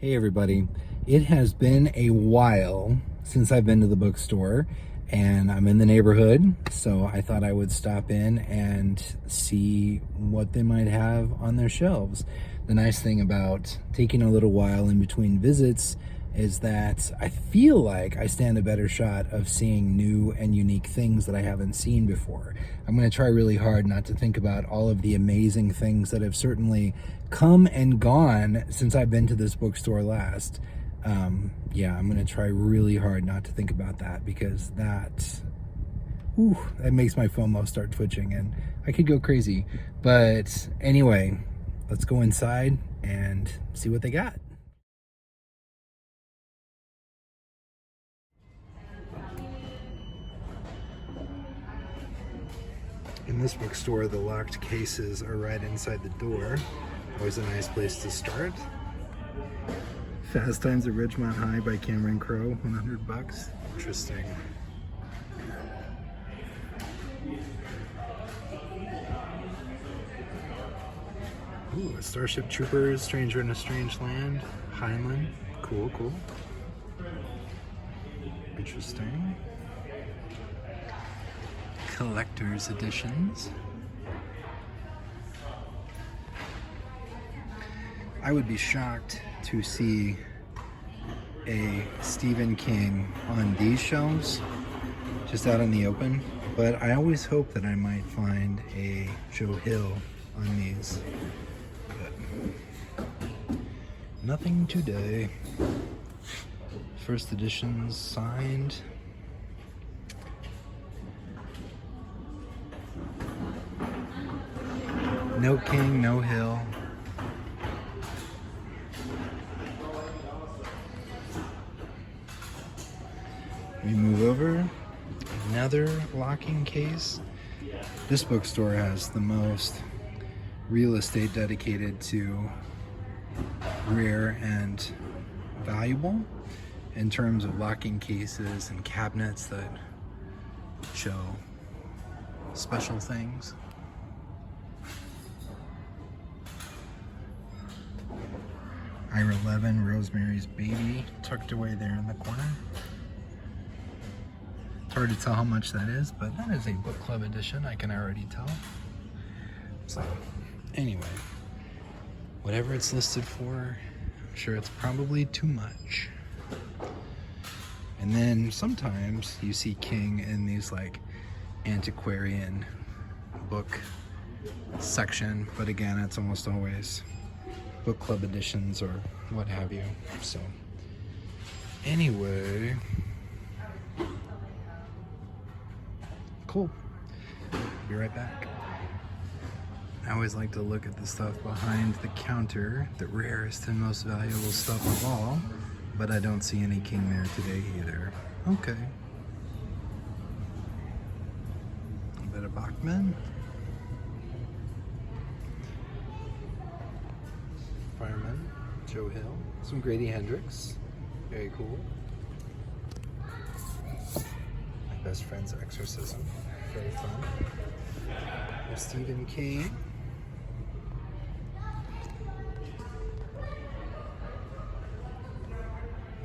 Hey everybody, it has been a while since I've been to the bookstore and I'm in the neighborhood, so I thought I would stop in and see what they might have on their shelves. The nice thing about taking a little while in between visits is that I feel like I stand a better shot of seeing new and unique things that I haven't seen before. I'm going to try really hard not to think about all of the amazing things that have certainly come and gone since I've been to this bookstore last. I'm going to try really hard not to think about that, because that makes my FOMO start twitching and I could go crazy. But anyway, let's go inside and see what they got. In this bookstore, the locked cases are right inside the door. Always a nice place to start. Fast Times at Ridgemont High by Cameron Crowe, $100. Interesting. Ooh, Starship Troopers, Stranger in a Strange Land, Heinlein. Cool. Interesting. Collector's editions. I would be shocked to see a Stephen King on these shelves, just out in the open, but I always hope that I might find a Joe Hill on these. But nothing today. First editions signed. No King, no Hill. We move over, another locking case. This bookstore has the most real estate dedicated to rare and valuable in terms of locking cases and cabinets that show special things. Ira 11, Rosemary's Baby, tucked away there in the corner. It's hard to tell how much that is, but that is a book club edition, I can already tell. So, anyway, whatever it's listed for, I'm sure it's probably too much. And then sometimes you see King in these like antiquarian book section, but again, it's almost always book club editions or what have you. So anyway, cool. Be right back. I always like to look at the stuff behind the counter, the rarest and most valuable stuff of all, but I don't see any King there today either. Okay. A bit of Bachman. Fireman, Joe Hill, some Grady Hendrix, very cool. My Best Friend's Exorcism, very fun. There's Stephen King.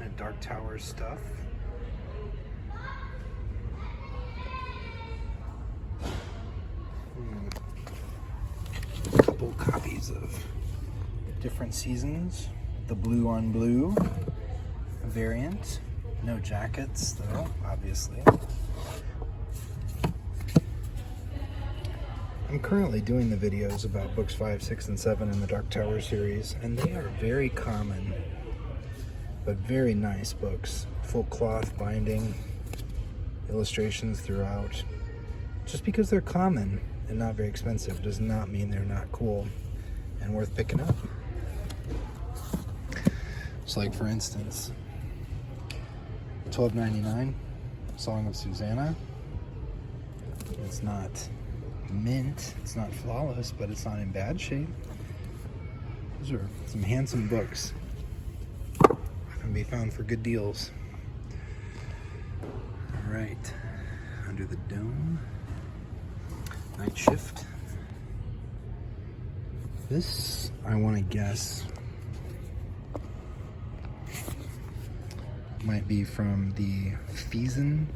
And Dark Tower stuff. A couple copies of different seasons. The blue on blue variant. No jackets though, obviously. I'm currently doing the videos about books 5, 6, and 7 in the Dark Tower series, and they are very common, but very nice books. Full cloth binding, illustrations throughout. Just because they're common and not very expensive does not mean they're not cool and worth picking up. So like for instance, $12.99, Song of Susanna. It's not mint, it's not flawless, but it's not in bad shape. Those are some handsome books. Can be found for good deals. All right, Under the Dome, Night Shift. This, I want to guess, might be from the Feason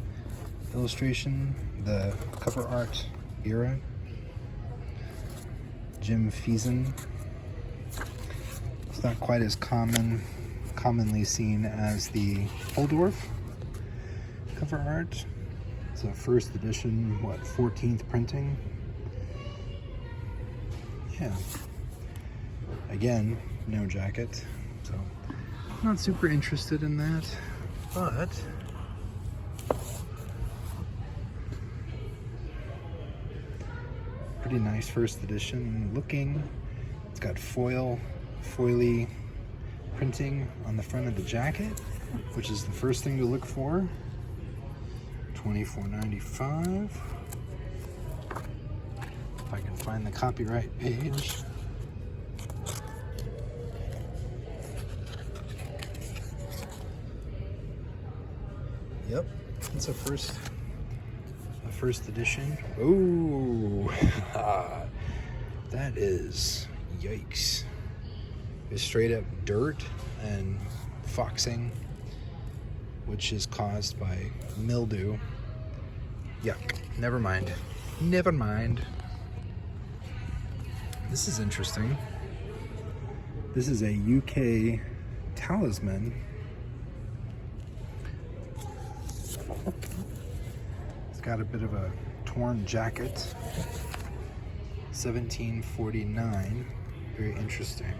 illustration, the cover art era. Jim Feason. It's not quite as commonly seen as the Holdorf cover art. It's a first edition, 14th printing. Yeah. Again, no jacket, so not super interested in that, but pretty nice first edition looking. It's got foily printing on the front of the jacket, which is the first thing to look for. $24.95. If I can find the copyright page. Yep, it's a first edition. Oh, that is yikes. It's straight up dirt and foxing, which is caused by mildew. Yuck. Never mind. Never mind. This is interesting. This is a UK talisman. It's got a bit of a torn jacket. 1749. Very interesting.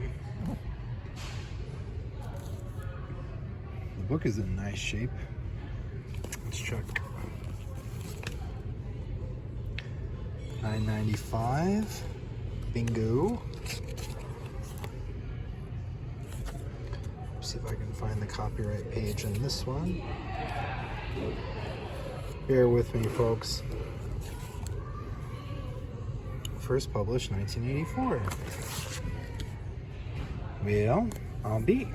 The book is in nice shape. Let's check. $9.95. Bingo. See if I can find the copyright page on this one. Bear with me, folks. First published 1984. Well, I'll be.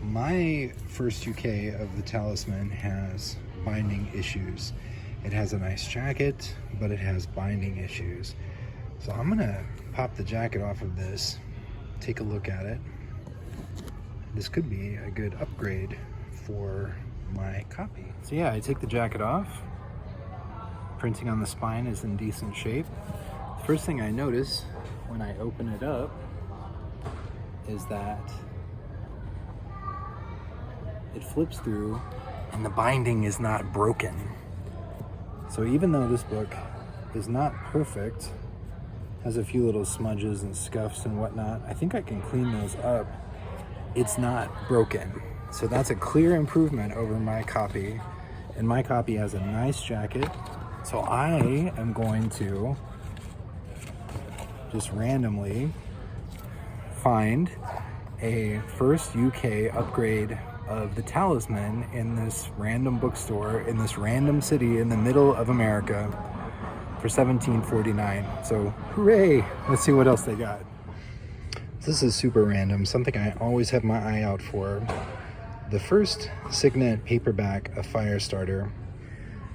My first UK of the talisman has binding issues. It has a nice jacket, but it has binding issues. So I'm gonna pop the jacket off of this, take a look at it. This could be a good upgrade for my copy. So yeah, I take the jacket off. Printing on the spine is in decent shape. The first thing I notice when I open it up is that it flips through and the binding is not broken. So even though this book is not perfect, has a few little smudges and scuffs and whatnot, I think I can clean those up. It's not broken. So that's a clear improvement over my copy. And my copy has a nice jacket. So I am going to just randomly find a first UK upgrade of the talisman in this random bookstore in this random city in the middle of America for $17.49. So hooray! Let's see what else they got. This is super random, something I always have my eye out for. The first Signet paperback of Firestarter,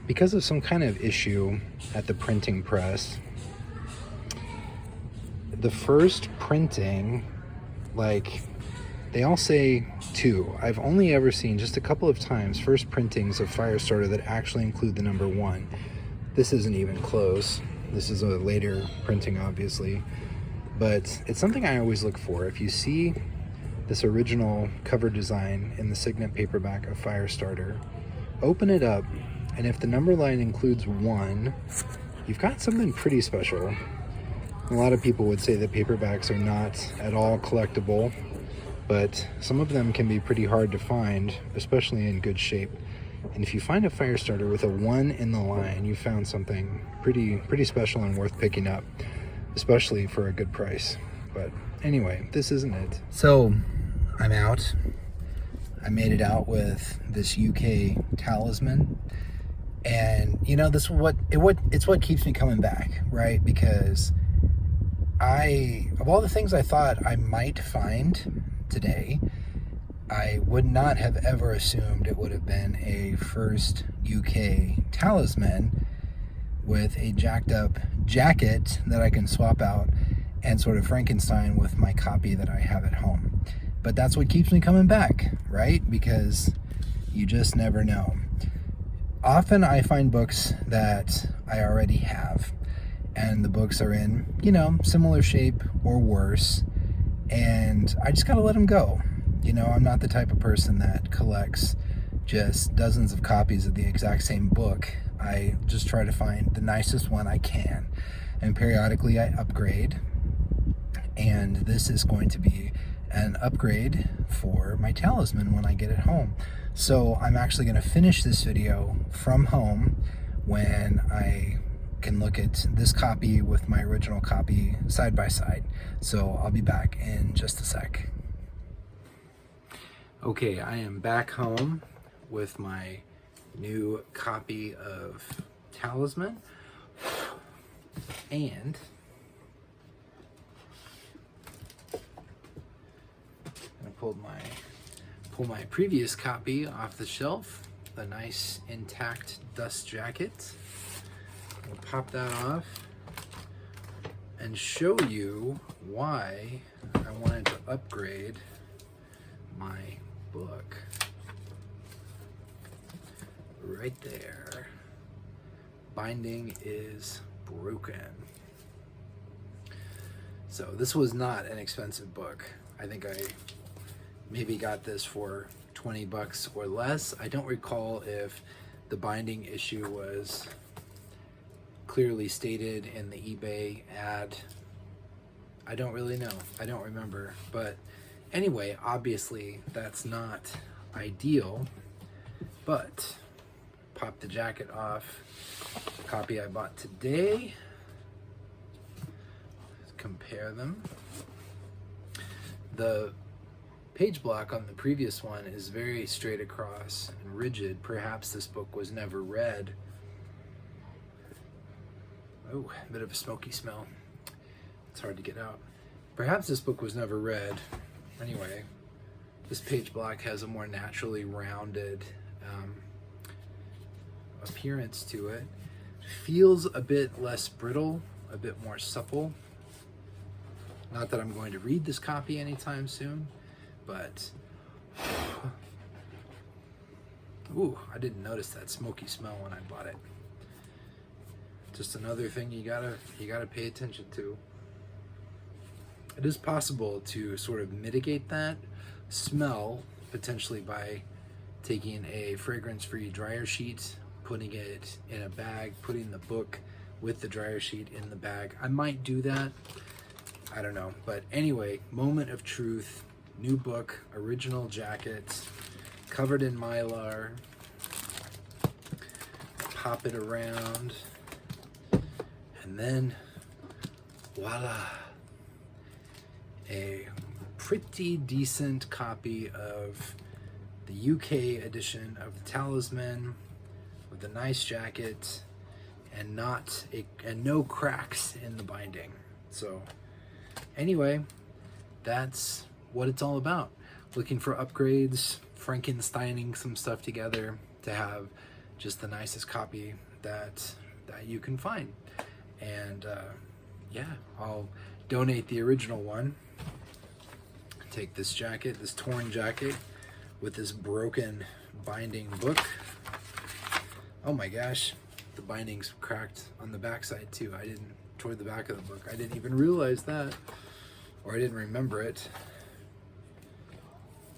because of some kind of issue at the printing press, the first printing, like, they all say 2. I've only ever seen just a couple of times first printings of Firestarter that actually include the number 1. This isn't even close. This is a later printing, obviously. But it's something I always look for. If you see this original cover design in the Signet paperback of Firestarter, open it up, and if the number line includes 1, you've got something pretty special. A lot of people would say that paperbacks are not at all collectible, but some of them can be pretty hard to find, especially in good shape. And if you find a Firestarter with a 1 in the line, you found something pretty special and worth picking up, especially for a good price. But anyway, this isn't it. So I'm out. I made it out with this UK talisman, and you know, it's what keeps me coming back, right? Because of all the things I thought I might find today, I would not have ever assumed it would have been a first UK talisman with a jacked up jacket that I can swap out and sort of Frankenstein with my copy that I have at home. But that's what keeps me coming back, right? Because You just never know. Often I find books that I already have, and the books are in, you know, similar shape or worse, and I just gotta let them go. You know, I'm not the type of person that collects just dozens of copies of the exact same book. I just try to find the nicest one I can, and periodically I upgrade, and this is going to be an upgrade for my Talisman when I get it home. So I'm actually going to finish this video from home when I can look at this copy with my original copy side by side. So I'll be back in just a sec. Okay, I am back home with my new copy of Talisman, and I pull my previous copy off the shelf, the nice intact dust jacket. I'll pop that off and show you why I wanted to upgrade my book. Right there. Binding is broken. So this was not an expensive book. I think I maybe got this for 20 bucks or less. I don't recall if the binding issue was clearly stated in the eBay ad. I don't really know. I don't remember. But anyway, obviously that's not ideal. But pop the jacket off. The copy I bought today. Let's compare them. The page block on the previous one is very straight across and rigid. Perhaps this book was never read. Oh, a bit of a smoky smell. It's hard to get out. Perhaps this book was never read. Anyway, this page block has a more naturally rounded appearance to it. Feels a bit less brittle, a bit more supple. Not that I'm going to read this copy anytime soon, but ooh, I didn't notice that smoky smell when I bought it. Just another thing you gotta pay attention to. It is possible to sort of mitigate that smell potentially by taking a fragrance-free dryer sheet, putting it in a bag, putting the book with the dryer sheet in the bag. I might do that. I don't know. But anyway, moment of truth. New book, original jacket, covered in Mylar. Pop it around. And then, voila. A pretty decent copy of the UK edition of the Talisman with a nice jacket and no cracks in the binding. So anyway, that's what it's all about. Looking for upgrades, Frankensteining some stuff together to have just the nicest copy that you can find. And yeah, I'll donate the original one. Take this jacket, this torn jacket with this broken binding book. Oh my gosh, the binding's cracked on the back side too. Toward the back of the book. I didn't even realize that, or I didn't remember it.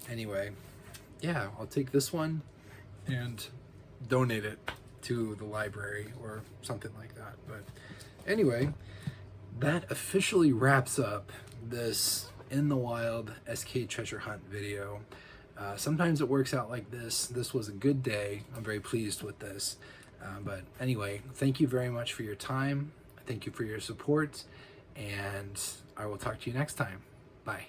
Anyway, yeah, I'll take this one and donate it to the library or something like that. But anyway, that officially wraps up this In the Wild SK Treasure Hunt video. Sometimes it works out like this. This was a good day. I'm very pleased with this. But anyway, thank you very much for your time. Thank you for your support, and I will talk to you next time. Bye.